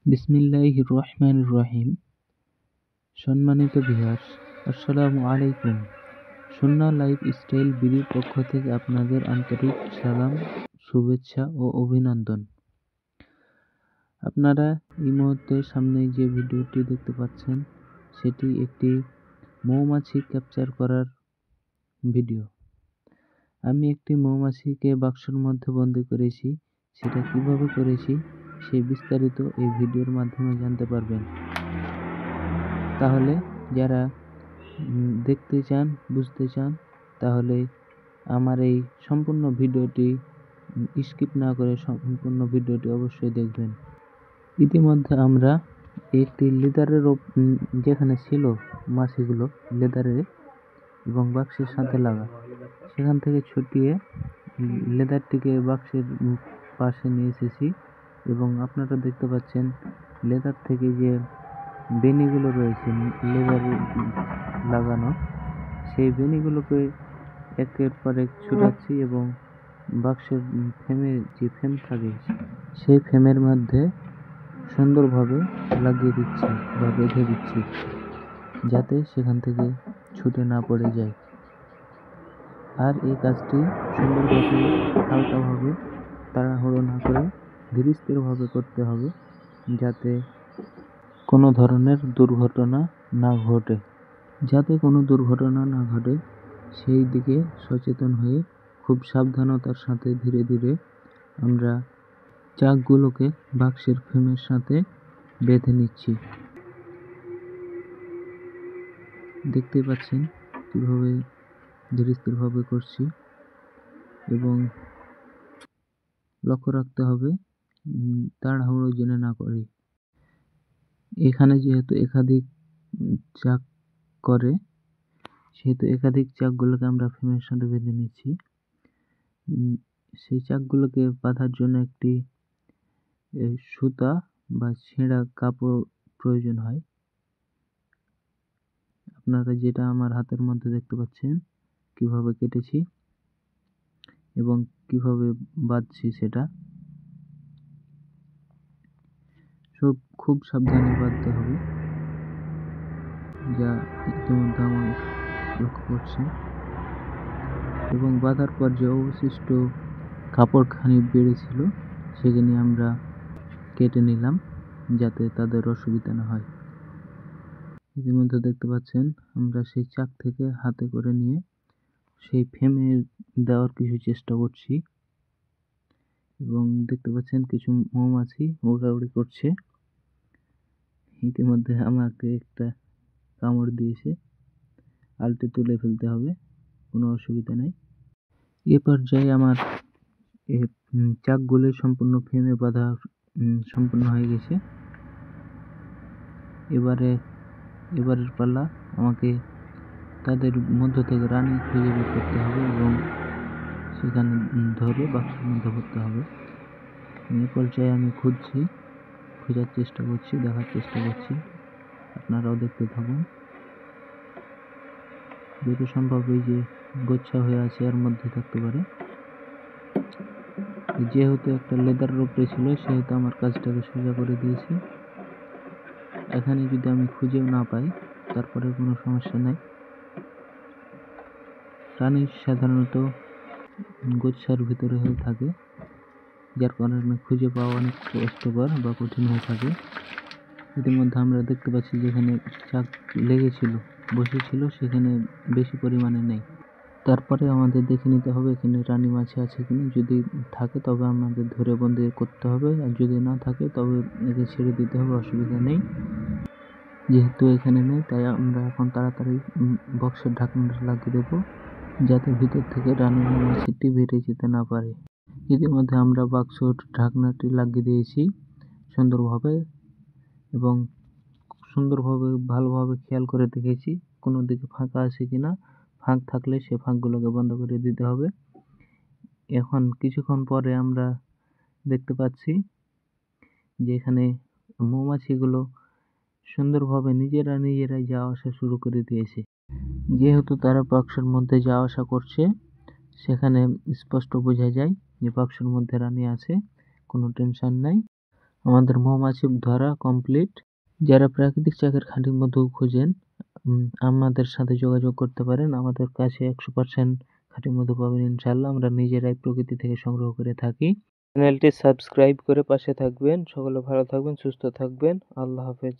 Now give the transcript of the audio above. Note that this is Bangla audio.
বিসমিল্লাহির রহমানির রহিম। সম্মানিত ভিউয়ার্স, আসসালামু আলাইকুম। সুন্নাহ লাইফস্টাইল বিডির পক্ষ থেকে আপনাদের আন্তরিক সালাম, শুভেচ্ছা ও অভিনন্দন। আপনারা এই মুহূর্তে সামনে যে ভিডিওটি দেখতে পাচ্ছেন সেটি একটি মৌমাছি ক্যাপচার করার ভিডিও। আমি একটি মৌমাছিকে বাক্সের মধ্যে বন্দি করেছি। সেটা কিভাবে করেছি সেই বিস্তারিত এই ভিডিওর মাধ্যমে জানতে পারবেন। তাহলে যারা দেখতে চান, বুঝতে চান, তাহলে আমার এই সম্পূর্ণ ভিডিওটি স্কিপ না করে সম্পূর্ণ ভিডিওটি অবশ্যই দেখবেন। ইতিমধ্যে আমরা একটি লেদারের যেখানে ছিল মাছিগুলো লেদারে এবং বাক্সের সাথে লাগা, সেখান থেকে ছুটিয়ে লেদারটিকে বাক্সের পাশে নিয়ে এসেছি এবং আপনারা দেখতে পাচ্ছেন লেদার থেকে যে বেনিগুলো রয়েছে লেদারে লাগানো, সেই বেনিগুলোকে একের পর এক ছুটাচ্ছি এবং বাক্সের ফ্রেমের যে ফ্রেম থাকে সেই ফ্রেমের মধ্যে সুন্দরভাবে লাগিয়ে দিচ্ছি বা বেঁধে দিচ্ছি, যাতে সেখান থেকে ছুটে না পড়ে যায়। আর এই কাজটি সুন্দরভাবে, হালকাভাবে, তাড়াহুড়ো না করে ধীরে স্থিরভাবে করতে হবে, যাতে কোনো ধরনের দুর্ঘটনা না ঘটে। সেই দিকে সচেতন হয়ে খুব সাবধানতার সাথে ধীরে ধীরে আমরা চাকগুলোকে বাক্সের ফ্রেমের সাথে বেঁধে নিচ্ছি। দেখতে পাচ্ছেন কিভাবে ধীরে স্থিরভাবে করছি এবং লক্ষ্য রাখতে হবে তাড়াহুড়ো যেন না করি। এখানে যেহেতু একাধিক চাক করে, সেহেতু একাধিক চাকগুলোকে আমরা ফ্রেমের সাথে বেঁধে নিচ্ছি। সেই চাকগুলোকে বাঁধার জন্য একটি সুতা বা ছেঁড়া কাপড় প্রয়োজন হয়। আপনারা যেটা আমার হাতের মধ্যে দেখতে পাচ্ছেন কিভাবে কেটেছি এবং কিভাবে বাঁধছি, সেটা সব খুব সাবধানে বাঁধতে হবে, যা ইতিমধ্যে আমার লক্ষ্য করছি। এবং বাঁধার পর যে অবশিষ্ট কাপড়খানি বেড়েছিল সেখানে আমরা কেটে নিলাম, যাতে তাদের অসুবিধা না হয়। ইতিমধ্যে দেখতে পাচ্ছেন আমরা সেই চাক থেকে হাতে করে নিয়ে সেই ফ্রেমে দেওয়ার কিছু চেষ্টা করছি এবং দেখতে পাচ্ছেন কিছু মৌমাছি উড়াউড়ি করছে। ইতিমধ্যে আমাকে একটা কামড় দিয়েছে, আলটে তুলে ফেলতে হবে, কোনো অসুবিধা নেই। এ পর্যায়ে আমার চাকগুলো সম্পূর্ণ ফ্রেমে বাঁধা সম্পূর্ণ হয়ে গেছে। এবারের পালা আমাকে তাদের মধ্য থেকে রানী খুঁজে বের করতে হবে এবং সেখানে ধরে বাক্সের মধ্যে ভরতে হবে। এই পর্যায়ে আমি খোঁজার চেষ্টা করছি, দেখার চেষ্টা করছি। আপনারাও দেখতে থাকুন। যত সম্ভব এই যে গোচ্ছা হয়ে আছে এর মধ্যে থাকতে পারে। যেহেতু একটা লেদারের উপরে ছিল, সেহেতু আমার কাজটাকে সোজা করে দিয়েছি। এখানে যদি আমি খুঁজেও না পাই তারপরে কোনো সমস্যা নাই। রানী সাধারণত গোচ্ছার ভিতরে হয়ে থাকে, যার কারণে খুঁজে পাওয়া অনেক কষ্টকর বা কঠিন হয়ে থাকে। ইতিমধ্যে আমরা দেখতে পাচ্ছি যেখানে চাক লেগেছিল, বসেছিল, সেখানে বেশি পরিমাণে নেই। তারপরে আমাদের দেখে নিতে হবে এখানে রানী মাছি আছে কিনা। যদি থাকে তবে আমাদের ধরে বন্দি করতে হবে, আর যদি না থাকে তবে একে ছেড়ে দিতে হবে, অসুবিধা নেই। যেহেতু এখানে নেই তাই আমরা এখন তাড়াতাড়ি বক্সের ঢাকনাটা লাগিয়ে দেবো, যাতে ভিতর থেকে রানী মৌমাছিটি বেরিয়ে যেতে না পারে। ইতিমধ্যে আমরা বাক্সর ঢাকনাটি লাগিয়ে দিয়েছি সুন্দরভাবে এবং ভালোভাবে খেয়াল করে দেখেছি কোনো দিকে ফাঁকা আছে কিনা। ফাঁক থাকলে সে ফাঁকগুলোকে বন্ধ করে দিতে হবে। এখন কিছুক্ষণ পরে আমরা দেখতে পাচ্ছি যে এখানে মৌমাছিগুলো সুন্দরভাবে নিজেরাই যাওয়া আসা শুরু করে দিয়েছে। যেহেতু তারা বাক্সের মধ্যে যাওয়া আসা করছে, সেখানে স্পষ্ট বোঝা যায় যে বাক্সের মধ্যে রানী আছে, কোনো টেনশন নাই। আমাদের মৌমাছি ধরা কমপ্লিট। যারা প্রাকৃতিক চাকের খাঁটি মধু খোঁজেন আমাদের সাথে যোগাযোগ করতে পারেন। আমাদের কাছে 100% খাঁটি মধু পাবেন ইনশাআল্লাহ। আমরা নিজেরাই প্রকৃতি থেকে সংগ্রহ করে থাকি। চ্যানেলটি সাবস্ক্রাইব করে পাশে থাকবেন। সকলে ভালো থাকবেন, সুস্থ থাকবেন। আল্লাহ হাফেজ।